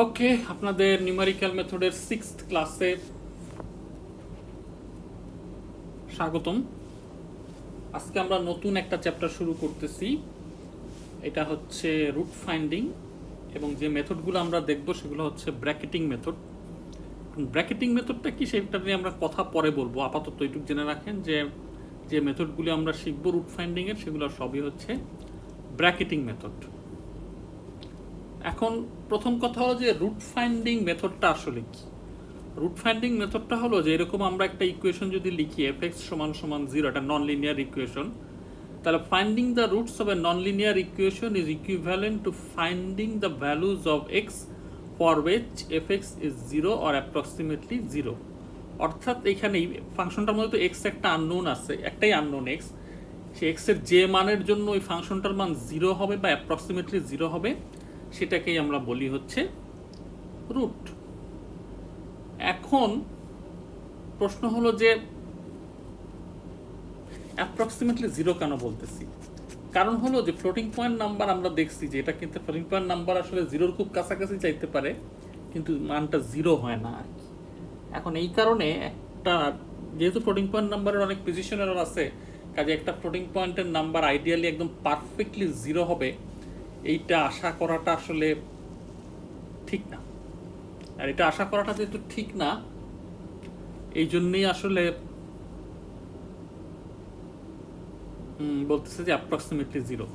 ওকে, আপনাদের নিউমেরিক্যাল মেথডের 6th ক্লাসে স্বাগতম। আজকে আমরা নতুন একটা চ্যাপ্টার শুরু করতেছি। এটা হচ্ছে রুট ফাইন্ডিং, এবং যে মেথডগুলো আমরা দেখব সেগুলো হচ্ছে ব্র্যাকেটিং মেথড। ব্র্যাকেটিং মেথডটা কি সেটা নিয়ে আমরা কথা পরে বলবো, আপাতত এইটুকু জেনে রাখেন যে যে মেথডগুলি আমরা শিখব রুট ফাইন্ডিংয়ের সেগুলো সবই হচ্ছে ব্র্যাকেটিং মেথড। এখন প্রথম কথা হলো যে রুট ফাইন্ডিং মেথডটা আসলে কি। রুট ফাইন্ডিং মেথডটা হলো যে এরকম আমরা একটা ইকুয়েশন যদি লিখি f(x = 0), একটা নন লিনিয়ার ইকুয়েশন, তাহলে finding the roots of A non linear equation is equivalent to finding the values of x for which f(x) is 0 or approximately 0। অর্থাৎ এখানে ফাংশনটার মধ্যে তো x একটা আননোন আছে, একটাই আননোন x, সেই x এর যে মানের জন্য ওই ফাংশনটার মান 0 হবে বা অ্যাপ্রক্সিমেটলি 0 হবে, সেটাকেই আমরা বলি হচ্ছে রুট। এখন প্রশ্ন হলো যে অ্যাপ্রক্সিমেটলি 0 কেন বলতেছি। কারণ হলো যে ফ্লোটিং পয়েন্ট নাম্বার আমরা দেখছি যে এটা কিন্তু ফ্লোটিং পয়েন্ট নাম্বার আসলে 0-র খুব কাছাকাছি চাইতে পারে, কিন্তু মানটা 0 হয় না আর কি। এখন এই কারণে একটা, যেহেতু ফ্লোটিং পয়েন্ট নাম্বারের অনেক প্রিসিশন এরর আছে, কাজে একটা ফ্লোটিং পয়েন্টের নাম্বার আইডিয়ালি একদম পারফেক্টলি 0 হবে এইটা আশা করাটা আসলে ঠিক না। আর এটা আশা করাটা যেহেতু ঠিক না, এই জন্যই আসলে বলতেছে যে অ্যাপ্রক্সিমেটলি 0।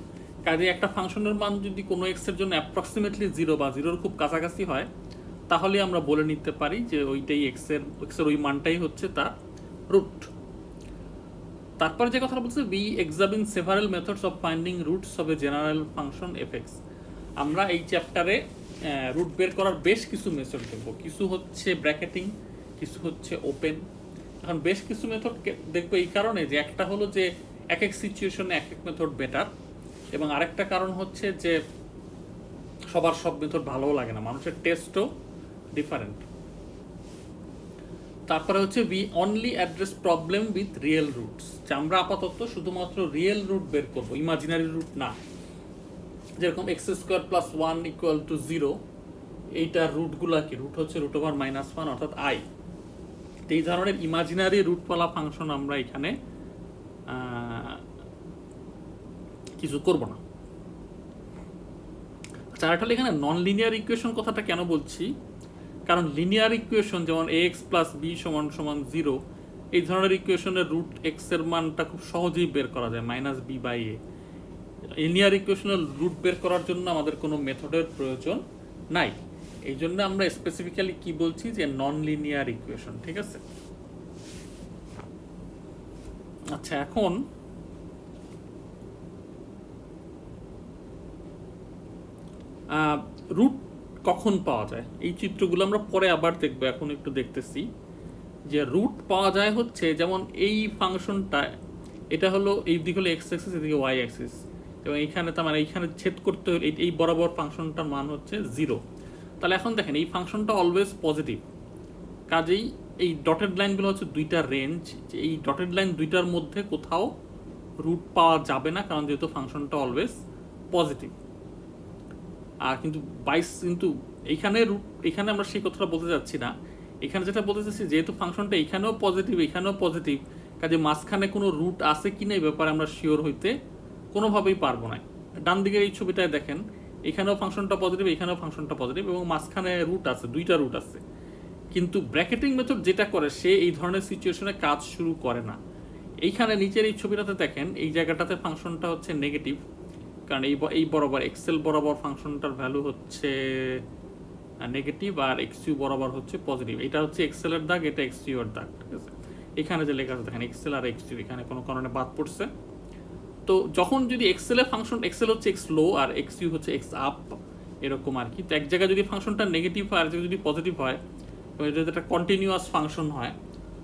কাজে একটা ফাংশনের মান যদি কোনো এক্স এর জন্য অ্যাপ্রক্সিমেটলি 0 বা 0-র খুব কাছাকাছি হয়, তাহলে আমরা বলে নিতে পারি যে ওইটাই এক্স এর ওই মানটাই হচ্ছে তার রুট। তারপরে যে কথাটা বলছে, we examine several methods of finding roots of a general function f(x). আমরা এই চ্যাপ্টারে রুট বের করার বেশ কিছু মেথড দেখব। কিছু হচ্ছে ব্র্যাকেটিং, কিছু হচ্ছে ওপেন। এখন বেশ কিছু মেথড দেখবো এই কারণে যে একটা হলো যে এক এক সিচুয়েশনে এক এক মেথড বেটার, এবং আরেকটা কারণ হচ্ছে যে সবার সব মেথড ভালোও লাগে না, মানুষের টেস্টও ডিফারেন্ট। তারপরে হচ্ছে we only address problem with real roots, যে আমরা আপাতত শুধুমাত্র রিয়েল রুট বের করবো, ইমাজিনারি রুট না। যেরকম x² + 1 = 0, এইটার রুটগুলা কি? রুট হচ্ছে √(-1) অর্থাৎ i। এই ধরনের ইমাজিনারি রুটওয়ালা ফাংশন আমরা এখানে কিছু করব না। আচ্ছা, আর এখানে নন লিনিয়ার ইকুয়েশন কথাটা কেন বলছি, কারণ লিনিয়ার ইকুয়েশন যেমন ax + b = 0, এই ধরনের ইকুয়েশনের রুট x এর মানটা খুব সহজেই বের করা যায়, -b/a। লিনিয়ার ইকুয়েশনের রুট বের করার জন্য আমাদের কোনো মেথডের প্রয়োজন নাই। এই জন্য আমরা স্পেসিফিক্যালি কি বলছি যে নন লিনিয়ার ইকুয়েশন, ঠিক আছে। আচ্ছা, এখন রুট কখন পাওয়া যায় এই চিত্রগুলো আমরা পরে আবার দেখবো, এখন একটু দেখতেছি যে রুট পাওয়া যায় হচ্ছে যেমন এই ফাংশনটা, এটা হলো এই দিক হলো এক্স অ্যাক্সিস, এদিকে ওয়াই অ্যাক্সিস, এবং এইখানে তার মানে এইখানে ছেদ করতে হলে এই বরাবর ফাংশনটার মান হচ্ছে 0। তাহলে এখন দেখেন এই ফাংশনটা অলওয়েজ পজিটিভ, কাজেই এই ডটেড লাইনগুলো হচ্ছে দুইটা রেঞ্জ, যে এই ডটেড লাইন দুইটার মধ্যে কোথাও রুট পাওয়া যাবে না, কারণ যেহেতু ফাংশনটা অলওয়েজ পজিটিভ। আর কিন্তু এইখানে রুট, এখানে আমরা সেই কথাটা বলতে যাচ্ছি না। এখানে যেটা বলতে চাচ্ছি, যেহেতু ফাংশনটা এখানেও পজিটিভ এখানেও পজিটিভ, কাজে মাঝখানে কোনো রুট আছে কিনা এই ব্যাপারে আমরা শিওর হইতে কোনোভাবেই পারবো না। ডান দিকের এই ছবিটায় দেখেন, এখানেও ফাংশনটা পজিটিভ এখানেও ফাংশনটা পজিটিভ, এবং মাঝখানে রুট আছে, দুইটা রুট আছে। কিন্তু ব্র্যাকেটিং মেথড যেটা করে, সে এই ধরনের সিচুয়েশনে কাজ শুরু করে না। এইখানে নিচের এই ছবিটাতে দেখেন, এই জায়গাটাতে ফাংশনটা হচ্ছে নেগেটিভ, কারণ এই বরাবর এক্সেল বরাবর ফাংশনটার ভ্যালু হচ্ছে নেগেটিভ, আর এক্সইউ বরাবর হচ্ছে পজিটিভ। এটা হচ্ছে এক্সেল এর দাগ, এটা এক্সইউ এর দাগ, ঠিক আছে। এখানে যে লেখা আছে দেখেন এক্সেল আর এক্সইউ, এখানে কোনো কারণে বাদ পড়ছে। তো যখন যদি এক্সেলের ফাংশন, এক্সেল হচ্ছে এক্স লো আর এক্সইউ হচ্ছে এক্স আপ, এরকম আর কি। তো এক জায়গায় যদি ফাংশনটা নেগেটিভ হয় আর এক জায়গায় যদি পজিটিভ হয়, এবং এটা যদি একটা কন্টিনিউয়াস ফাংশন হয়,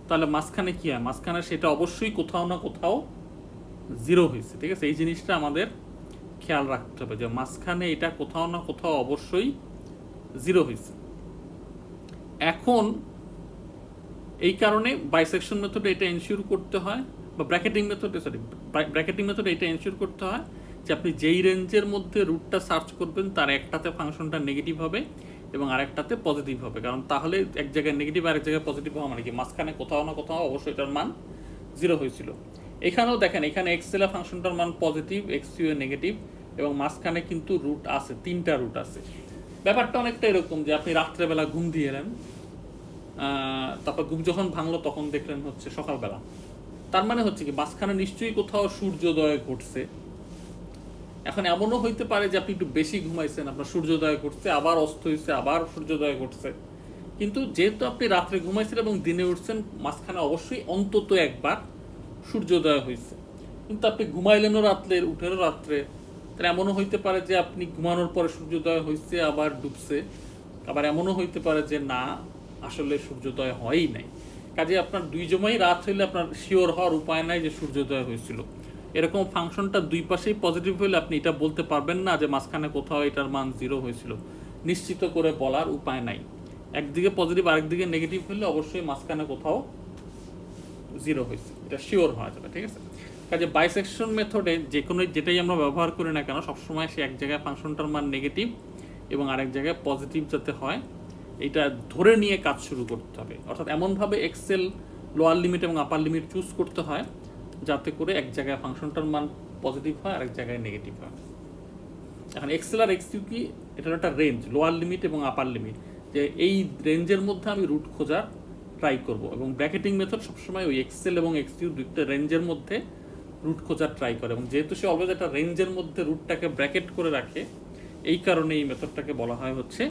তাহলে মাঝখানে কি হয়? মাঝখানে সেটা অবশ্যই কোথাও না কোথাও 0 হয়েছে, ঠিক আছে। এই জিনিসটা আমাদের খেয়াল রাখতে হবে যে মাঝখানে এটা কোথাও না কোথাও অবশ্যই 0 হয়েছে। এখন এই কারণে বাইসেকশন মেথডে এটা এনশিওর করতে হয়, বা ব্র্যাকেটিং মেথডে এটা এনশিওর করতে হয় যে আপনি যেই রেঞ্জের মধ্যে রুটটা সার্চ করবেন তার একটাতে ফাংশনটা নেগেটিভ হবে, এবং আরেকটাতে পজিটিভ হবে, কারণ তাহলে এক জায়গায় নেগেটিভ আরেক জায়গায় পজিটিভ হওয়া মানে কি মাঝখানে কোথাও না কোথাও অবশ্যই এটার মান 0 হয়েছিল। এখানেও দেখেন, এখানে এক্সেল ফাংশনটার মান পজিটিভ, এক্স ইউ এ নেগেটিভ, এবং মাঝখানে কিন্তু রুট আছে, 3টা রুট আছে। ব্যাপারটা অনেকটা এরকম যে আপনি রাত্রেবেলা ঘুম দিয়ে এলেন, তারপর ঘুম যখন ভাঙলো তখন দেখলেন হচ্ছে সকালবেলা। তার মানে হচ্ছে কি মাঝখানে নিশ্চয়ই কোথাও সূর্যোদয় ঘটছে। এখন এমনও হইতে পারে যে আপনি একটু বেশি ঘুমাইছেন, আপনার সূর্যোদয় ঘটছে, আবার অস্ত হয়েছে, আবার সূর্যোদয় ঘটছে। কিন্তু যেহেতু আপনি রাত্রে ঘুমাইছেন এবং দিনে উঠছেন, মাঝখানে অবশ্যই অন্তত একবার সূর্যোদয় হয়েছে। কিন্তু আপনি ঘুমাইলেনও রাত্রে, উঠেনও রাত্রে, তাহলে এমনও হইতে পারে যে আপনি ঘুমানোর পরে সূর্যোদয় হয়েছে আবার ডুবছে, আবার এমনও হইতে পারে যে না, আসলে সূর্যোদয় হয়ই নাই। কাজে আপনার দুই জমাই রাত হইলে আপনার শিওর হওয়ার উপায় নাই যে সূর্যোদয় হয়েছিল। এরকম ফাংশনটা দুই পাশেই পজিটিভ হইলে আপনি এটা বলতে পারবেন না যে মাঝখানে কোথাও এটার মান 0 হয়েছিল, নিশ্চিত করে বলার উপায় নাই। একদিকে পজিটিভ আরেকদিকে নেগেটিভ হলে অবশ্যই মাঝখানে কোথাও 0 হয়েছে, এটা শিওর হওয়া যাবে। ঠিক আছে, কাজে বাইসেকশন মেথডে যে কোনো যেটাই আমরা ব্যবহার করি না কেন, সবসময় সে এক জায়গায় ফাংশনটার মান নেগেটিভ এবং আরেক জায়গায় পজিটিভ যাতে হয় এটা ধরে নিয়ে কাজ শুরু করতে হবে। অর্থাৎ এমনভাবে এক্সেল লোয়ার লিমিট এবং আপার লিমিট চুজ করতে হয় যাতে করে এক জায়গায় ফাংশনটার মান পজিটিভ হয়, আরেক জায়গায় নেগেটিভ হয়। এখন এক্সেল আর এক্সইউ কি, এটার একটা রেঞ্জ, লোয়ার লিমিট এবং আপার লিমিট, যে এই রেঞ্জের মধ্যে আমি রুট খোঁজার ট্রাই করব। এবং ব্র্যাকেটিং মেথড সবসময় ওই এক্সেল এবং এক্সইউ দুইটা রেঞ্জের মধ্যে রুট খোঁজার ট্রাই করে, এবং যেহেতু সে অলওয়েজ একটা রেঞ্জের মধ্যে রুটটাকে ব্র্যাকেট করে রাখে, এই কারণে এই মেথডটাকে বলা হয় হচ্ছে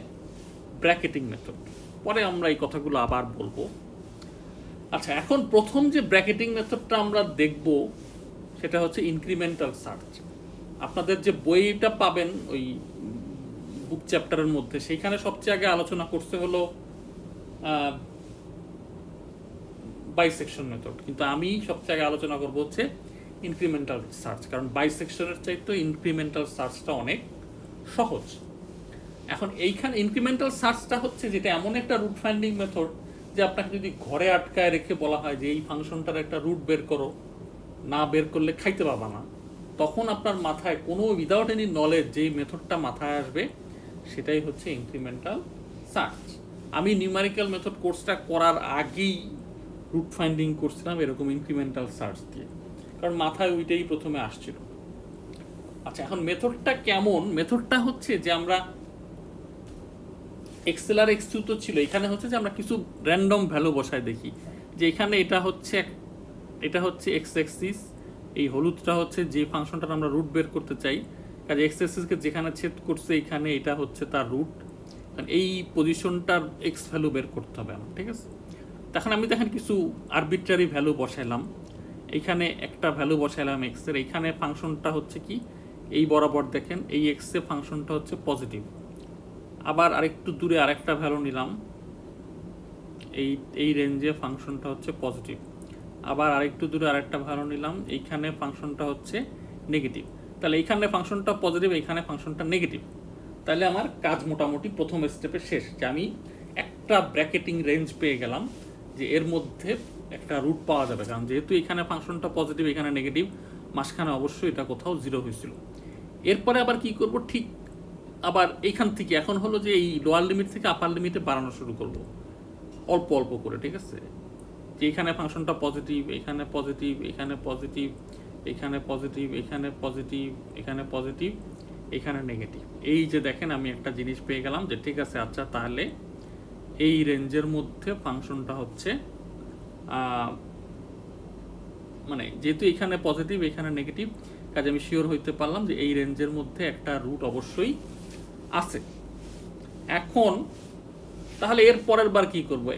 ব্র্যাকেটিং মেথড। পরে আমরা এই কথাগুলো আবার বলবো। আচ্ছা, এখন প্রথম যে ব্র্যাকেটিং মেথডটা আমরা দেখব সেটা হচ্ছে ইনক্রিমেন্টাল সার্চ। আপনাদের যে বইটা পাবেন ওই বুক চ্যাপ্টারের মধ্যে, সেইখানে সবচেয়ে আগে আলোচনা করতে হলো বাইসেকশন মেথড, কিন্তু আমি সবচেয়ে আগে আলোচনা করবো হচ্ছে ইনক্রিমেন্টাল সার্চ, কারণ বাইসেকশনের চাইতে ইনক্রিমেন্টাল সার্চটা অনেক সহজ। এখন এইখানে ইনক্রিমেন্টাল সার্চটা হচ্ছে যেটা এমন একটা রুট ফাইন্ডিং মেথড যে আপনাকে যদি ঘরে আটকায় রেখে বলা হয় যে এই ফাংশনটার একটা রুট বের করো, না বের করলে খাইতে পাবা না, তখন আপনার মাথায় কোনো উইদাউট এনি নলেজ যেই মেথডটা মাথায় আসবে সেটাই হচ্ছে ইনক্রিমেন্টাল সার্চ। আমি নিউমেরিক্যাল মেথড কোর্সটা করার আগেই রুট ফাইন্ডিং করছিলাম এরকম ইনক্রিমেন্টাল সার্চ দিয়ে, কারণ মাথায় ওইটাই প্রথমে আসছিল। আচ্ছা, এখন মেথডটা কেমন? মেথডটা হচ্ছে যে আমরা এক্সেল আর এক্সইউ তো ছিল, এখানে হচ্ছে যে আমরা কিছু র্যান্ডম ভ্যালু বসায় দেখি যে এখানে এটা হচ্ছে এক্স অ্যাক্সিস, এই হলুদটা হচ্ছে যে ফাংশনটা আমরা রুট বের করতে চাই, কাজে এক্স অ্যাক্সিসকে যেখানে ছেদ করছে এখানে এটা হচ্ছে তার রুট, এই পজিশনটার এক্স ভ্যালু বের করতে হবে আমার। ঠিক আছে, তখন আমি দেখেন কিছু আরবিট্রারি ভ্যালু বসাইলাম, এইখানে একটা ভ্যালু বসাইলাম এক্সের, এইখানে ফাংশনটা হচ্ছে কি এই বরাবর দেখেন এই এক্সে ফাংশনটা হচ্ছে পজিটিভ, আবার আরেকটু দূরে আরেকটা ভ্যালু নিলাম, এই রেঞ্জে ফাংশনটা হচ্ছে পজিটিভ, আবার আরেকটু দূরে আরেকটা ভ্যালু নিলাম, এইখানে ফাংশনটা হচ্ছে নেগেটিভ। তাহলে এইখানে ফাংশনটা পজিটিভ, এইখানে ফাংশনটা নেগেটিভ, তাহলে আমার কাজ মোটামুটি প্রথম স্টেপে শেষ, যে আমি একটা ব্র্যাকেটিং রেঞ্জ পেয়ে গেলাম যে এর মধ্যে একটা রুট পাওয়া যাবে, কারণ যেহেতু এখানে ফাংশনটা পজিটিভ এখানে নেগেটিভ, মাঝখানে অবশ্যই এটা কোথাও 0 হয়েছিল। এরপরে আবার কি করব, ঠিক আবার এইখান থেকে এখন হলো যে এই লোয়ার লিমিট থেকে আপার লিমিটে বাড়ানো শুরু করব অল্প অল্প করে। ঠিক আছে, যে এখানে ফাংশনটা পজিটিভ, এখানে পজিটিভ, এখানে পজিটিভ, এখানে পজিটিভ, এখানে পজিটিভ, এখানে পজিটিভ, এখানে নেগেটিভ। এই যে দেখেন আমি একটা জিনিস পেয়ে গেলাম যে ঠিক আছে, আচ্ছা তাহলে এই রেঞ্জের মধ্যে ফাংশনটা হচ্ছে মানে যেহেতু এখানে পজিটিভ এখানে নেগেটিভ, কাজে আমি শিওর হইতে পারলাম যে এই রেঞ্জের মধ্যে একটা রুট অবশ্যই আছে। এখন তাহলে এর পরের বার কি করবো?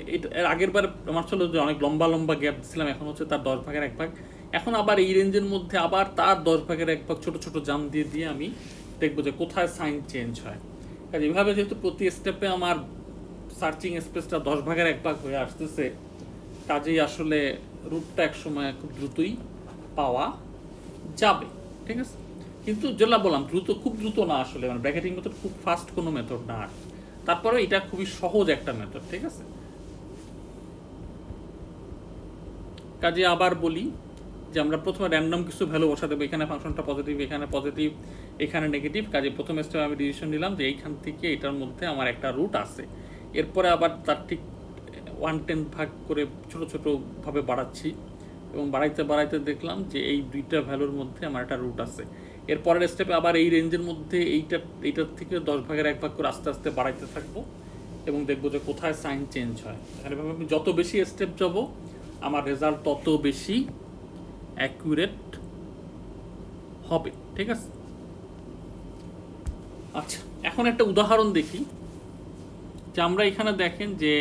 এর আগের বার আমার ছিল যে অনেক লম্বা লম্বা গ্যাপ দিচ্ছিলাম, এখন হচ্ছে তার 10 ভাগের 1 ভাগ। এখন আবার এই রেঞ্জের মধ্যে আবার তার 10 ভাগের 1 ভাগ ছোট ছোট জাম দিয়ে দিয়ে আমি দেখবো যে কোথায় সাইন চেঞ্জ হয়। কাজে এইভাবে যেহেতু প্রতি স্টেপে আমার সার্চিং স্পেসটা 10 ভাগের 1 ভাগ হয়ে আসতেছে, কাজেই আসলে রুটটা এক সময় খুব দ্রুতই পাওয়া যাবে। ঠিক আছে, কিন্তু যেটা বললাম খুব দ্রুত না আসলে, মানে ব্র্যাকেটিং মেথড খুব ফাস্ট কোনো মেথড না, আর তারপরে এটা খুবই সহজ একটা মেথড। ঠিক আছে, কাজে আবার বলি যে আমরা প্রথমে র্যান্ডম কিছু ভ্যালু বসা দেবো, এখানে ফাংশনটা পজিটিভ, এখানে পজিটিভ, এখানে নেগেটিভ। কাজে প্রথম স্টেপে আমি ডিসিশন নিলাম যে এইখান থেকে এটার মধ্যে আমার একটা রুট আছে। এরপরে আবার তার ঠিক 1/10 ভাগ করে ছোট ছোটোভাবে বাড়াচ্ছি, এবং বাড়াইতে বাড়াইতে দেখলাম যে এই দুইটা ভ্যালুর মধ্যে আমার একটা রুট আছে। এরপরের স্টেপে আবার এই রেঞ্জের মধ্যে এইটার থেকে 10 ভাগের 1 ভাগ করে আস্তে আস্তে বাড়াইতে থাকবো, এবং দেখবো যে কোথায় সাইন চেঞ্জ হয়। এখানে আমি যত বেশি স্টেপ যাব আমার রেজাল্ট তত বেশি অ্যাকুরেট হবে। ঠিক আছে, আচ্ছা এখন একটা উদাহরণ দেখি যে আমরা এখানে দেখেন যে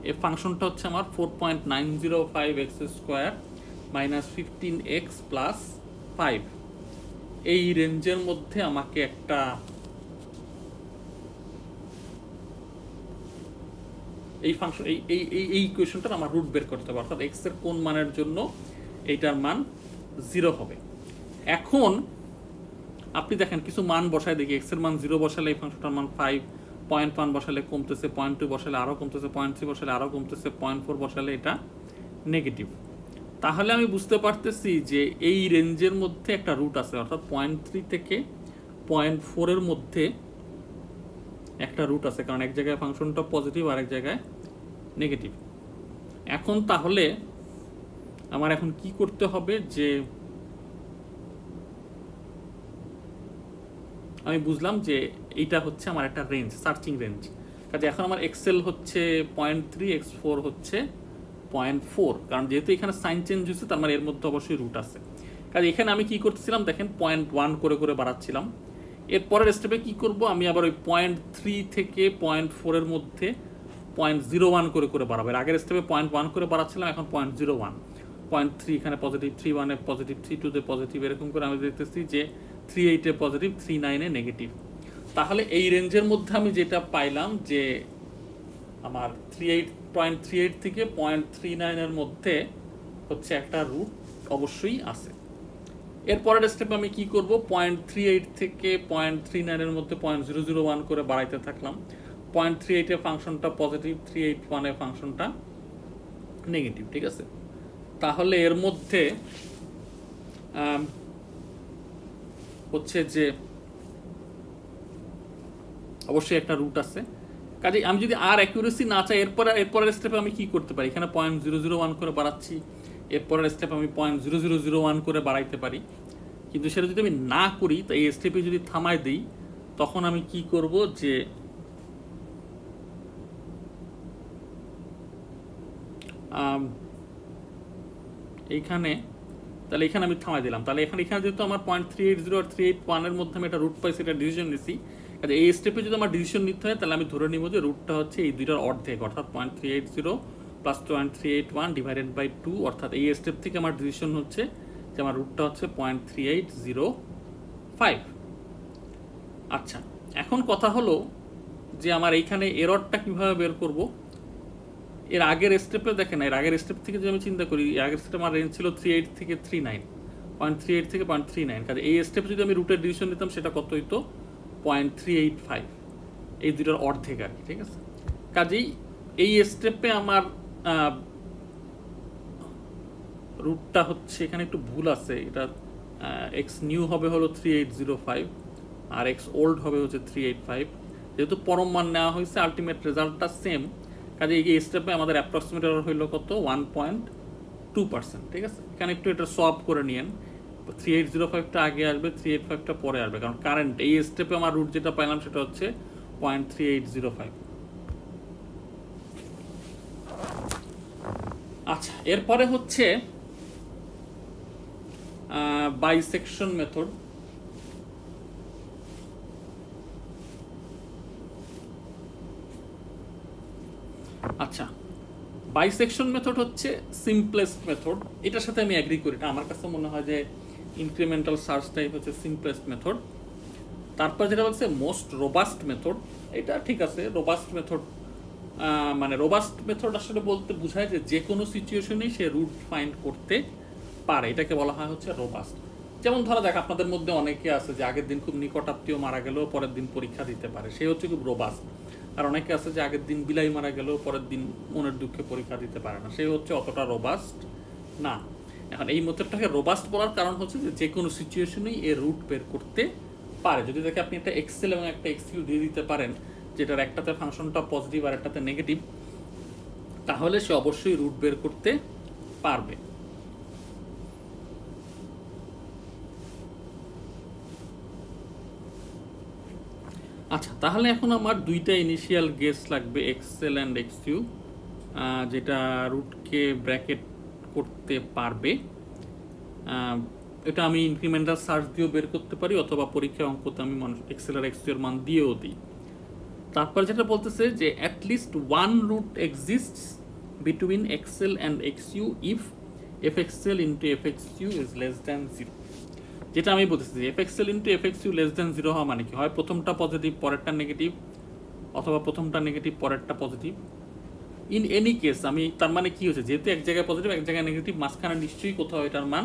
এই ফাংশনটা হচ্ছে আমার 4.905x² মাইনাস 15x প্লাস 5, এই রেঞ্জের মধ্যে আমাকে একটা এই ফাংশন এই ইকুয়েশনটার আমার রুট বের করতে হবে, অর্থাৎ এক্স এর কোন মানের জন্য এইটার মান 0 হবে। এখন আপনি দেখেন কিছু মান বসায় দেখি, এক্স এর মান 0 বসালে এই ফাংশনটার মান 5, 0.1 বসালে কমতেছে, 0.2 বসালে আরও কমতেছে, 0.3 বসালে আরও কমতেছে, 0.4 বসালে এটা নেগেটিভ। তাহলে আমি বুঝতে পারতেছি যে এই রেঞ্জের মধ্যে একটা রুট আছে, অর্থাৎ 0.3 থেকে 0.4 এর মধ্যে একটা রুট আছে, কারণ এক জায়গায় ফাংশনটা পজিটিভ আর এক জায়গায় নেগেটিভ। এখন তাহলে আমার এখন কি করতে হবে যে আমি বুঝলাম যে এইটা হচ্ছে আমার একটা রেঞ্জ, সার্চিং রেঞ্জ। কাজে এখন আমার এক্সেল হচ্ছে 0.3, x4 হচ্ছে 0.4, কারণ যেহেতু এখানে সাইন চেঞ্জ হয়েছে তার মানে এর মধ্যে অবশ্যই রুট আছে। কাজে এখানে আমি কি করতেছিলাম দেখেন 0.1 করে করে বাড়াচ্ছিলাম। এরপরের স্টেপে কি করব, আমি আবার ওই 0.3 থেকে 0.4 এর মধ্যে 0.01 করে করে বাড়াবো। এর আগের স্টেপে 0.1 করে বাড়াচ্ছিলাম, এখন 0.01, 0.3 এখানে পজিটিভ, 3.1 এ পজিটিভ, 3.2 তে পজিটিভ, এরকম করে আমি দেখতেছি যে 3.8 এ পজিটিভ, 3.9 এ নেগেটিভ। তাহলে এই রেঞ্জের মধ্যে আমি যেটা পাইলাম যে আমার 0.38 থেকে 0.39 এর মধ্যে হচ্ছে একটা রুট অবশ্যই আছে। এরপরের স্টেপে আমি কি করব, 0.38 থেকে 0.39 এর মধ্যে 0.001 করে বাড়াইতে থাকলাম। 0.38 এ ফাংশনটা পজিটিভ, 381 এ ফাংশনটা নেগেটিভ। ঠিক আছে, তাহলে এর মধ্যে হচ্ছে যে অবশ্যই একটা রুট আছে। কাজে আমি যদি আর অ্যাকুরেসি না চাই এরপরের স্টেপে আমি কি করতে পারি, এখানে 0.001 করে বাড়াচ্ছি, এরপরের স্টেপে আমি 0.0001 করে বাড়াইতে পারি। কিন্তু সেটা যদি আমি না করি, তো এই স্টেপে যদি থামাই দিই, তখন আমি কি করব যে এইখানে, তাহলে এখানে আমি থামাই দিলাম, তাহলে এখানে যেহেতু আমার 0.380 আর 381 এর মধ্যে আমি একটা রুট পাইছি, এটা ডিসিশন নিছি। কাজে এই স্টেপে যদি আমার ডিসিশন নিতে হয়, তাহলে আমি ধরে নিব যে রুটটা হচ্ছে এই দুইটার অর্ধেক, অর্থাৎ 0.380 প্লাস 0.381 ডিভাইডেড বাই 2, অর্থাৎ এই স্টেপ থেকে আমার ডিসিশন হচ্ছে যে আমার রুটটা হচ্ছে 0.3805। আচ্ছা, এখন কথা হলো যে আমার এইখানে এররটা কিভাবে বের করব। এর আগের স্টেপে দেখেন, এর আগের স্টেপ থেকে যদি আমি চিন্তা করি, এর আগের স্টেপে আমার রেঞ্জ ছিল 38 থেকে 39, 0.38 থেকে 0.39। কাজে এই স্টেপে যদি আমি রুটের ডিসিশন নিতাম, সেটা কত হইতো, 0.385, এই দুটোর অর্ধেক আর কি। ঠিক আছে, কাজেই এই স্টেপে আমার রুটটা হচ্ছে, এখানে একটু ভুল আছে, এটা এক্স নিউ হবে হলো 3805 আর এক্স ওল্ড হবে হচ্ছে 385। যেহেতু পরম মান নেওয়া হয়েছে, আলটিমেট রেজাল্টটা সেম। কাজে এই স্টেপে আমাদের অ্যাপ্রক্সিমেট এরর হইল কত, 1.2%। ঠিক আছে, এখানে একটু এটা সলভ করে নিয়েন, 3805টা আগে আসবে, 385টা পরে আসবে, কারণ কারেন্ট এই স্টেপে আমার রুট যেটা পাইলাম সেটা হচ্ছে 0.3805। আচ্ছা, এরপরে হচ্ছে বাইসেকশন মেথড। আচ্ছা, বাইসেকশন মেথড হচ্ছে সিম্পলেস্ট মেথড, এটার সাথে আমি অ্যাগ্রি করি না। আমার কাছে মনে হয় যে ইনক্রিমেন্টাল সার্চ টাইপ হচ্ছে সিম্পলেস্ট মেথড। তারপর যেটা বলছে মোস্ট রোবাস্ট মেথড, এটা ঠিক আছে। রোবাস্ট মেথড মানে রোবাস্ট মেথড আসলে বলতে বোঝায় যে কোনো সিচুয়েশনেই সে রুট ফাইন্ড করতে পারে, এটাকে বলা হয় হচ্ছে রোবাস্ট। যেমন ধরা যাক আপনাদের মধ্যে অনেকে আছে যে আগের দিন খুব নিকটাত্মীয় মারা গেলেও পরের দিন পরীক্ষা দিতে পারে, সে হচ্ছে খুব রোবাস্ট। আর অনেকে আছে যে আগের দিন বিলাই মারা গেলেও পরের দিন মনের দুঃখে পরীক্ষা দিতে পারে না, সে হচ্ছে অতটা রোবাস্ট না। এখন এই মেথডটাকে রোবাস্ট বলার কারণ হচ্ছে যে কোনো সিচুয়েশনেই এর রুট বের করতে পারে। যদি দেখে আপনি একটা এক্সেল এবং একটা এক্সকিউ দিয়ে দিতে পারেন, যেটার একটাতে ফাংশনটা পজিটিভ আর একটাতে নেগেটিভ, তাহলে সে অবশ্যই রুট বের করতে পারবে। আচ্ছা, তাহলে এখন আমার দুইটা ইনিশিয়াল গেস লাগবে, এক্সেল অ্যান্ড এক্সকিউ, যেটা রুটকে ব্র্যাকেট করতে পারবে। এটা আমি ইনক্রিমেন্টাল সার্চ দিয়েও বের করতে পারি, অথবা পরীক্ষার অঙ্কতে আমি এক্সেল আর এক্সকিউ এর মান দিয়েও দিই। তারপর যেটা বলতেছে যে at least one root exists between x l and x q if f x l into f x q is less than 0। যেটা আমি বলতেছি যে f x l into f x q less than 0 হওয়া মানে কি, হয় প্রথমটা পজিটিভ পরেরটা নেগেটিভ, অথবা প্রথমটা নেগেটিভ পরেরটা পজিটিভ। ইন এনি কেস আমি তার মানে কি হচ্ছে, যেহেতু এক জায়গায় পজিটিভ এক জায়গায় নেগেটিভ, মাঝখানে নিশ্চয়ই কোথাও এটার মান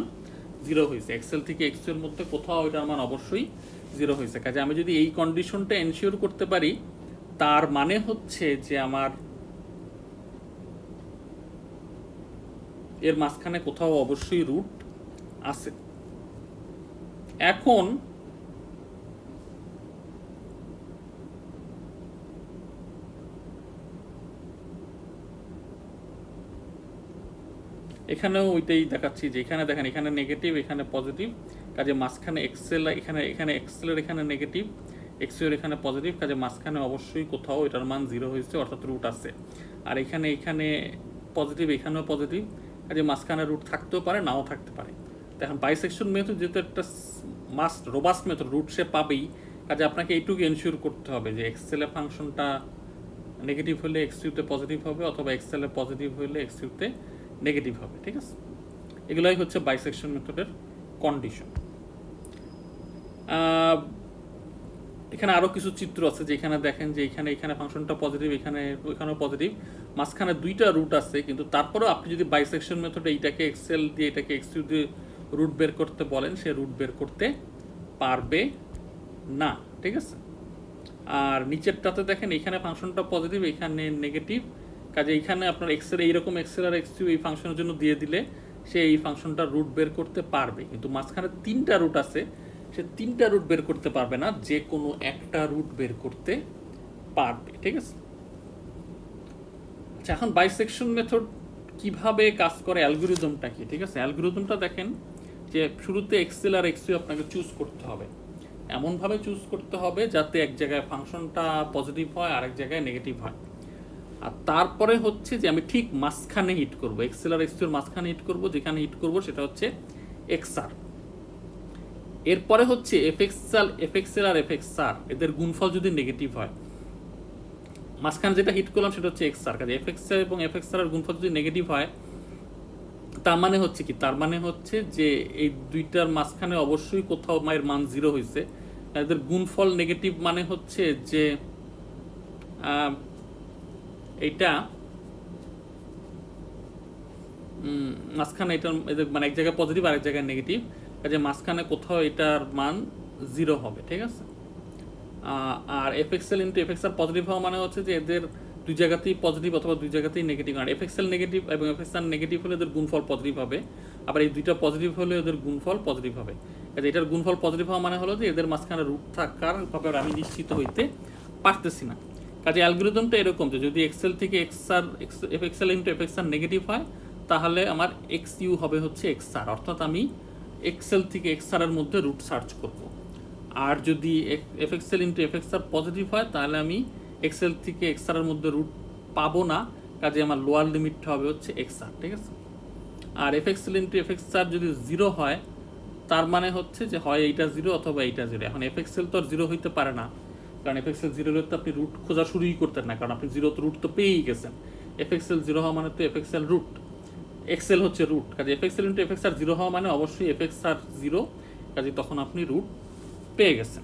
0 হয়েছে। এক্সেল থেকে এক্সকিউ এর মধ্যে কোথাও এটার মান অবশ্যই 0 হয়েছে। কাজে আমি যদি এই কন্ডিশনটা এনশিওর করতে পারি, তার মানে হচ্ছে যে আমার এর মাঝখানে কোথাও অবশ্যই রুট আছে। এখন এখানেও ওইটাই দেখাচ্ছি, যে এখানে দেখেন এখানে নেগেটিভ এখানে পজিটিভ, কাজে মাঝখানে এক্সেল এখানে এক্সেলের এখানে নেগেটিভ, এক্সিউ এর এখানে পজিটিভ, কাজে মাঝখানে অবশ্যই কোথাও এটার মান 0 হয়েছে, অর্থাৎ রুট আছে। আর এখানে পজিটিভ এখানেও পজিটিভ, কাজে মাঝখানে রুট থাকতেও পারে নাও থাকতে পারে। এখন বাইসেকশন মেথড যেহেতু একটা রোবাস্ট মেথড, রুট সে পাবেই, কাজে আপনাকে এইটুকু এনশিওর করতে হবে যে এক্সেলের ফাংশনটা নেগেটিভ হলে এক্সকিউতে পজিটিভ হবে, অথবা এক্সেলে পজিটিভ হলে এক্সকিউতে নেগেটিভ হবে। ঠিক আছে, এগুলাই হচ্ছে বাইসেকশন মেথডের কন্ডিশন। এখানে আরও কিছু চিত্র আছে, যেখানে দেখেন যে এখানে ফাংশনটা পজিটিভ, এখানেও পজিটিভ, মাঝখানে দুইটা রুট আছে, কিন্তু তারপরেও আপনি যদি বাইসেকশন মেথডে এইটাকে এক্সেল দিয়ে এটাকে এক্সকিউ দিয়ে রুট বের করতে বলেন, সে রুট বের করতে পারবে না। ঠিক আছে, আর নিচেরটাতে দেখেন এখানে ফাংশনটা পজিটিভ এখানে নেগেটিভ, কাজে এইখানে আপনার এক্সেল এইরকম এক্সেল আর এক্সকিউ এই ফাংশনের জন্য দিয়ে দিলে সে এই ফাংশনটা রুট বের করতে পারবে। কিন্তু মাঝখানে তিনটা রুট আছে, সে তিনটা রুট বের করতে পারবে না, যে কোনো একটা রুট বের করতে পারবে। ঠিক আছে, আচ্ছা এখন বাইসেকশন মেথড কিভাবে কাজ করে, অ্যালগরিদমটা কি? ঠিক আছে, অ্যালগরিদমটা দেখেন যে শুরুতে এক্সেল আর এক্সকিউ আপনাকে চুজ করতে হবে, এমনভাবে চুজ করতে হবে যাতে এক জায়গায় ফাংশনটা পজিটিভ হয় আর এক জায়গায় নেগেটিভ হয়। আর তারপরে হচ্ছে যে আমি ঠিক মাঝখানে হিট করব, এক্সেল আর এক্সকিউর মাঝখানে হিট করব, যেখানে হিট করব সেটা হচ্ছে এক্সআর। এরপরে হচ্ছে এফএক্সএল আর এফএক্সআর এদের গুণফল যদি নেগেটিভ হয়, মাঝখানে যেটা হিট করলাম সেটা হচ্ছে এক্সআর, কাজে এফএক্সএল এবং এফএক্সআর এর গুণফল যদি নেগেটিভ হয়, তার মানে হচ্ছে কি, তার মানে হচ্ছে যে এই দুইটার মাঝখানে অবশ্যই কোথাও এর মান 0 হয়েছে। এদের গুণফল নেগেটিভ মানে হচ্ছে যে এইটা মাঝখানে এটার এদের মানে এক জায়গায় পজিটিভ আর এক জায়গায় নেগেটিভ, কাজে মাঝখানে কোথাও এটার মান 0 হবে। ঠিক আছে, আর এফএক্সএল ইন্টু এফএক্সআর পজিটিভ হওয়া মানে হচ্ছে যে এদের দুই জায়গাতেই পজিটিভ অথবা দুই জায়গাতেই নেগেটিভ, আর এফএক্সএল নেগেটিভ এবং এফএক্সআর নেগেটিভ হলে এদের গুণফল পজিটিভ হবে, আবার এই দুইটা পজিটিভ হলে এদের গুণফল পজিটিভ হবে। কাজে এটার গুণফল পজিটিভ হওয়া মানে হলো যে এদের মাঝখানে রুট থাকার ব্যাপারে আমি নিশ্চিত হইতে পারতেছি না। কাজে অ্যালগরিদমটা এরকম যে যদি এক্সেল থেকে এফএক্সএল ইন্টু এফএক্সআর নেগেটিভ হয়, তাহলে আমার এক্সইউ হবে হচ্ছে এক্সআর, অর্থাৎ আমি এক্সেল থেকে এক্সআর এর মধ্যে রুট সার্চ করব। আর যদি এফএক্সএল ইন্টু এফএক্সআর পজিটিভ হয়, তাহলে আমি এক্সেল থেকে এক্সআর এর মধ্যে রুট পাবো না, কাজে আমার লোয়ার লিমিটটা হবে হচ্ছে এক্সআর। ঠিক আছে, আর এফএক্সএল ইন্টু এফএক্সআর যদি 0 হয়, তার মানে হচ্ছে যে হয় এইটা 0 অথবা এইটা 0। এখন এফএক্সএল তো আর 0 হইতে পারে না, কারণ এফএক্সএল 0 হলে তো আপনি রুট খোঁজা শুরুই করতেন না, কারণ আপনি 0 তো রুট তো পেয়েই গেছেন। এফএক্সএল 0 হওয়া মানে তো এফএক্সএল রুট, এক্সেল হচ্ছে রুট, কাজে এফএক্সএল ইন্টু এফএক্সআর 0 হওয়া মানে অবশ্যই এফএক্সআর 0, কাজে তখন আপনি রুট পেয়ে গেছেন।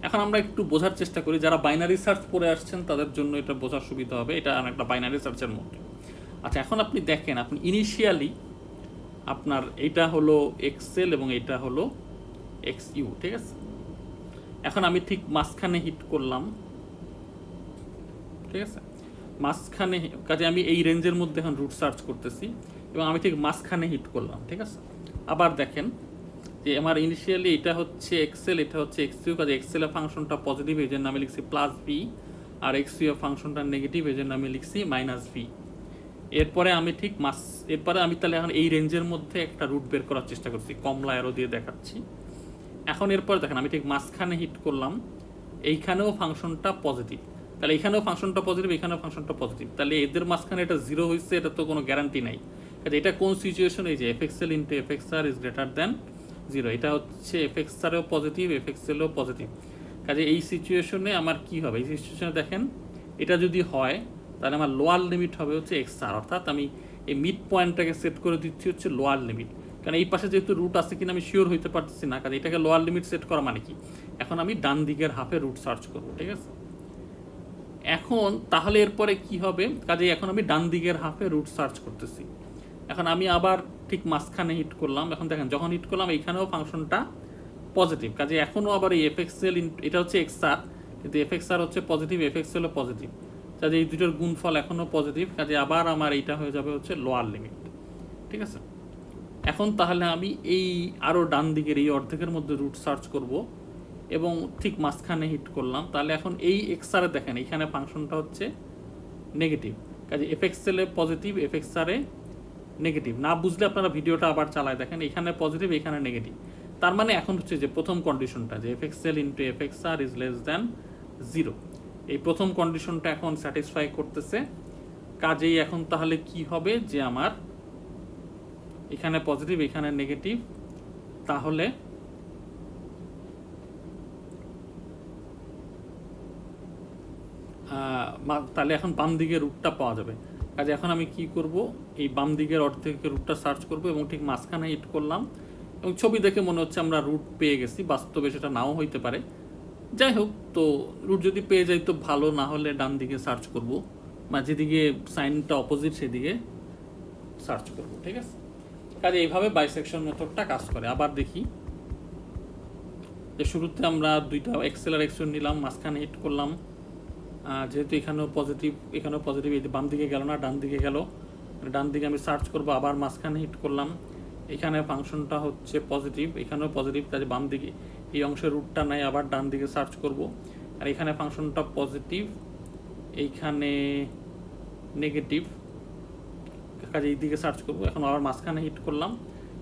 এখন আমরা একটু বোঝার চেষ্টা করি, যারা বাইনারি সার্চ পড়ে আসছেন তাদের জন্য এটা বোঝার সুবিধা হবে, এটা একটা বাইনারি সার্চের মধ্যে। আচ্ছা এখন আপনি দেখেন, আপনি ইনিশিয়ালি আপনার এটা হলো এক্সেল এবং এটা হলো এক্সইউ। ঠিক আছে, এখন আমি ঠিক মাঝখানে হিট করলাম। ঠিক আছে, মাঝখানে, কাজে আমি এই রেঞ্জের মধ্যে এখন রুট সার্চ করতেছি এবং আমি ঠিক মাঝখানে হিট করলাম, ঠিক আছে। আবার দেখেন যে আমার ইনিশিয়ালি এটা হচ্ছে এক্সেল, এটা হচ্ছে এক্সইউ, কাজে এক্সেলের ফাংশনটা পজিটিভ, এই জন্য আমি লিখছি প্লাস ভি, আর এক্সইউ ফাংশনটা নেগেটিভ, এই জন্য আমি লিখছি মাইনাস ভি। এরপরে আমি ঠিক এরপরে আমি তাহলে এখন এই রেঞ্জের মধ্যে একটা রুট বের করার চেষ্টা করছি, কমলা অ্যারো দিয়ে দেখাচ্ছি। এখন এরপর দেখেন আমি ঠিক মাঝখানে হিট করলাম, এইখানেও ফাংশনটা পজিটিভ, তাহলে এখানেও ফাংশনটা পজিটিভ, এখানেও ফাংশনটা পজিটিভ, তাহলে এদের মাঝখানে এটা জিরো হয়েছে, এটা তো কোনো গ্যারান্টি নাই। কাজে এটা কোন সিচুয়েশন, এই যে f x l into f x r is greater than zero, এটা হচ্ছে এফ এক্স আরেও পজিটিভ, এফ এক্স এলও পজিটিভ। কাজে এই সিচুয়েশনে আমার কি হবে, এই সিচুয়েশনে দেখেন এটা যদি হয় তাহলে আমার লোয়ার লিমিট হবে হচ্ছে এক্স আর, অর্থাৎ আমি এই মিড পয়েন্টটাকে সেট করে দিচ্ছি হচ্ছে লোয়ার লিমিট, কারণ এই পাশে যেহেতু রুট আছে কিনা আমি শিওর হইতে পারতেছি না। কাজে এটাকে লোয়ার লিমিট সেট করা মানে কি, এখন আমি ডান দিকের হাফে রুট সার্চ করব, ঠিক আছে। এখন তাহলে এরপরে কি হবে, কাজে এখন আমি ডান দিকের হাফে রুট সার্চ করতেছি। এখন আমি আবার ঠিক মাঝখানে হিট করলাম, এখন দেখেন যখন হিট করলাম এইখানেও ফাংশনটা পজিটিভ, কাজে এখনও আবার এই এফ এক্স এল, এটা হচ্ছে এক্স আর, কিন্তু এফ এক্স আর হচ্ছে পজিটিভ, এফ এক্স এলও পজিটিভ, কাজে এই দুটোর গুণফল এখনও পজিটিভ, কাজে আবার আমার এইটা হয়ে যাবে হচ্ছে লোয়ার লিমিট, ঠিক আছে। এখন তাহলে আমি এই আরও ডান দিকের এই অর্ধেকের মধ্যে রুট সার্চ করব এবং ঠিক মাঝখানে হিট করলাম, তাহলে এখন এই এক্স আরে দেখেন এইখানে ফাংশনটা হচ্ছে নেগেটিভ, কাজে এফ এক্স এল এ পজিটিভ, এফ এক্স আর এ নেগেটিভ। না বুঝলে আপনারা ভিডিওটা আবার চালায় দেখেন, এখানে পজিটিভ, এখানে নেগেটিভ, তার মানে এখন হচ্ছে যে প্রথম কন্ডিশনটা যে f x l into f x r is less than zero, এই প্রথম কন্ডিশনটা এখন স্যাটিসফাই করতেছে। কাজেই এখন তাহলে কি হবে যে আমার এখানে পজিটিভ, এখানে নেগেটিভ, তাহলে এখন বাম দিকের রুটটা পাওয়া যাবে। কাজে এখন আমি কি করব, এই বাম দিকের অর্ধেকের রুটটা সার্চ করব এবং ঠিক মাঝখানে হিট করলাম এবং ছবি দেখে মনে হচ্ছে আমরা রুট পেয়ে গেছি, বাস্তবে সেটা নাও হইতে পারে। যাই হোক, তো রুট যদি পেয়ে যাই তো ভালো, না হলে ডান দিকে সার্চ করব, বা যেদিকে সাইনটা অপোজিট সেদিকে সার্চ করব, ঠিক আছে। কাজে এইভাবে বাইসেকশন মেথডটা কাজ করে। আবার দেখি যে শুরুতে আমরা দুইটা এক্সেল আর এক্সন নিলাম, মাঝখানে হিট করলাম, যেহেতু এখানেও পজিটিভ, এখানেও পজিটিভ, এই বাম দিকে গেল না, ডান দিকে গেল, ডান দিকে আমি সার্চ করব, আবার মাঝখানে হিট করলাম, এখানে ফাংশনটা হচ্ছে পজিটিভ, এখানেও পজিটিভ, কাজে বাম দিকে এই অংশের রুটটা নাই, আবার ডান দিকে সার্চ করব, আর এখানে ফাংশনটা পজিটিভ, এইখানে নেগেটিভ, কাজে এই দিকে সার্চ করব, এখন আবার মাঝখানে হিট করলাম,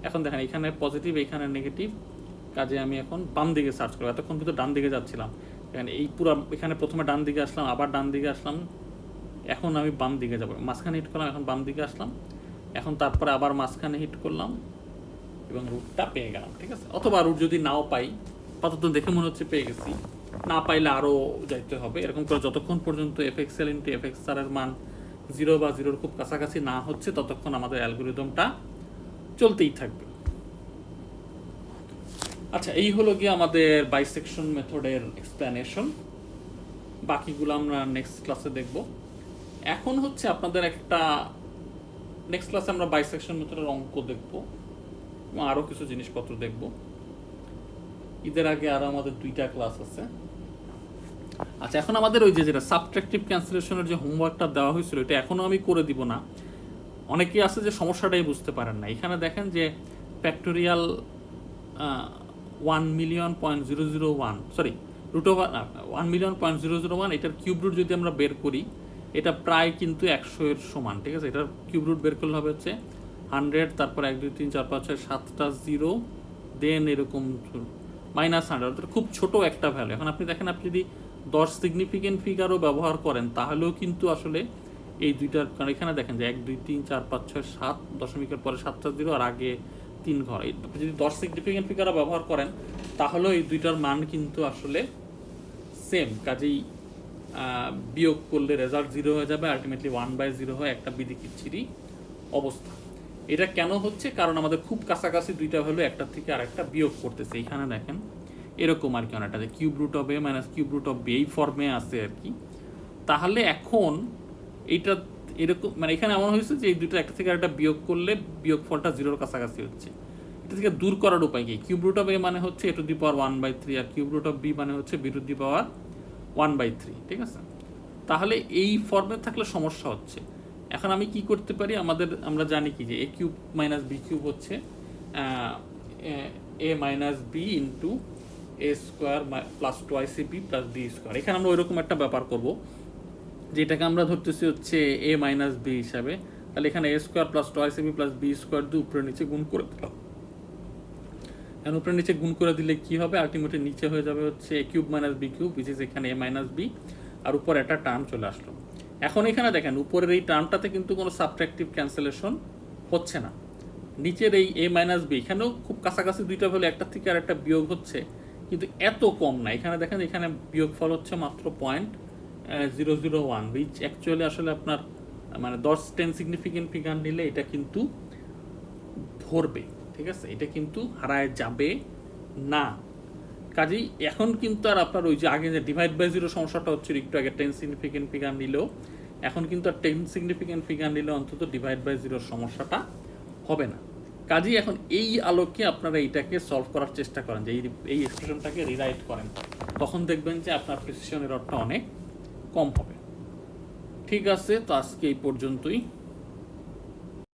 এখন দেখেন এখানে পজিটিভ, এখানে নেগেটিভ, কাজে আমি এখন বাম দিকে সার্চ করবো। এতক্ষণ কিন্তু ডান দিকে যাচ্ছিলাম, এখানে এই পুরো এখানে প্রথমে ডান দিকে আসলাম, আবার ডান দিকে আসলাম, এখন আমি বাম দিকে যাবো, মাঝখানে হিট করলাম, এখন বাম দিকে আসলাম, এখন তারপরে আবার মাঝখানে হিট করলাম এবং রুটটা পেয়ে গেলাম, ঠিক আছে। অথবা রুট যদি নাও পাই, আপাতত দেখে মনে হচ্ছে পেয়ে গেছি, না পাইলে আরও যাইতে হবে, এরকম করে যতক্ষণ পর্যন্ত f x l into f x r এর মান জিরো বা জিরোর খুব কাছাকাছি না হচ্ছে ততক্ষণ আমাদের অ্যালগোরিদমটা চলতেই থাকবে। আচ্ছা, এই হলো গিয়ে আমাদের বাইসেকশন মেথডের এক্সপ্লেনেশন, বাকিগুলো আমরা নেক্সট ক্লাসে দেখব। এখন হচ্ছে আপনাদের একটা নেক্সট ক্লাসে আমরা বাইসেকশন মেথডের অঙ্ক দেখব এবং আরও কিছু জিনিসপত্র দেখব। ঈদের আগে আরও আমাদের 2টা ক্লাস আছে। আচ্ছা, এখন আমাদের ওই যে যেটা সাবট্রাকটিভ ক্যান্সেলেশনের যে হোমওয়ার্কটা দেওয়া হয়েছিল এটা এখনও আমি করে দিব না। অনেকেই আছে যে সমস্যাটাই বুঝতে পারেন না। এখানে দেখেন যে ফ্যাক্টোরিয়াল 1,000,001 সরি রুট ওভার 1,000,001 এটার কিউব রুট যদি আমরা বের করি এটা প্রায় কিন্তু 100 এর সমান, ঠিক আছে। এটার কিউব রুট বের করলে হবে হচ্ছে 100, তারপর 1 2 3 4 5 6 7টা 0, দেন এরকম -100, খুব ছোট একটা ভ্যালু। এখন আপনি দেখেন আপনি যদি 10 সিগনিফিকেন্ট ফিগারও ব্যবহার করেন তাহলেও কিন্তু আসলে এই দুইটার, কারণ এখানে দেখেন যে 1 2 3 4 5 6 7 দশমিকের পরে 7টা 0 আর আগে 3 ঘর, আপনি যদি 10 সিগনিফিকেন্ট ফিগারও ব্যবহার করেন তাহলেও এই দুইটার মান কিন্তু আসলে সেম। কাজেই বিয়োগ করলে রেজাল্ট 0 হয়ে যাবে, আলটিমেটলি 1/0 হয়, একটা বিদিকিচ্ছিরি অবস্থা। এটা কেন হচ্ছে, কারণ আমাদের খুব কাছাকাছি দুইটা ভ্যালু একটার থেকে আরেকটা বিয়োগ করতেছে। এইখানে দেখেন এরকম আর কি, অনেকটা যে cube root of a minus cube root of b এই ফর্মে আছে আর কি। তাহলে এখন এইটা এরকম মানে এখানে এমন হয়েছে যে এই দুটো একটা থেকে আরেকটা বিয়োগ করলে বিয়োগ ফলটা 0-র কাছাকাছি হচ্ছে। এটা থেকে দূর করার উপায় কি, কিউব রুট অফ এ মানে হচ্ছে a টু দি পাওয়ার 1/3 আর কিউব রুট অফ বি মানে হচ্ছে b টু দি পাওয়ার 1/3, ঠিক আছে। তাহলে এই ফর্মে থাকলে সমস্যা হচ্ছে। এখন আমি কি করতে পারি, আমরা জানি কি যে এ কিউব মাইনাস বি কিউব হচ্ছে এ minus B into A square plus twice A B plus B square. এখানে আমরা ওইরকম একটা ব্যাপার করব, যেটাকে আমরা ধরতেছি হচ্ছে এ মাইনাস বি হিসাবে। তাহলে এখানে এ square plus twice A B plus B square দিয়ে উপরে নিচে গুণ করে দিলাম। এখন উপরে নিচে গুণ করে দিলে কি হবে, আলটিমেটলি নিচে হয়ে যাবে হচ্ছে a cube minus b cube, which is এখানে এ মাইনাস বি, আর উপরে একটা টার্ম চলে আসলো। এখন এখানে দেখেন উপরের এই টার্মটাতে কিন্তু কোনো সাবট্রাকটিভ ক্যান্সেলেশন হচ্ছে না। নিচের এই এ মাইনাস বি এখানেও খুব কাছাকাছি দুইটা ভ্যালু, একটা থেকে আর একটা বিয়োগ হচ্ছে, কিন্তু এত কম না। এখানে দেখেন এখানে বিয়োগ ফল হচ্ছে মাত্র 0.001, উইচ অ্যাকচুয়ালি আসলে আপনার মানে 10 সিগনিফিকেন্ট ফিগার নিলে এটা কিন্তু ধরবে, ঠিক আছে, এটা কিন্তু হারায় যাবে না। কাজেই এখন কিন্তু আর আপনার ওই যে আগে যে ডিভাইড বাই জিরো সমস্যাটা হচ্ছিল একটু আগে 10 সিগনিফিকেন্ট ফিগার নিলেও, এখন কিন্তু আর 10 সিগনিফিকেন্ট ফিগার নিলেও অন্তত ডিভাইড বাই জিরোর সমস্যাটা হবে না। কাজেই এখন এই আলোকে আপনারা এইটাকে সলভ করার চেষ্টা করেন, যে এই এক্সপ্রেশনটাকে রিরাইট করেন, তখন দেখবেন যে আপনার প্রিসিশন এররটা অনেক কম হবে। ঠিক আছে, তো আজকে এই পর্যন্তই।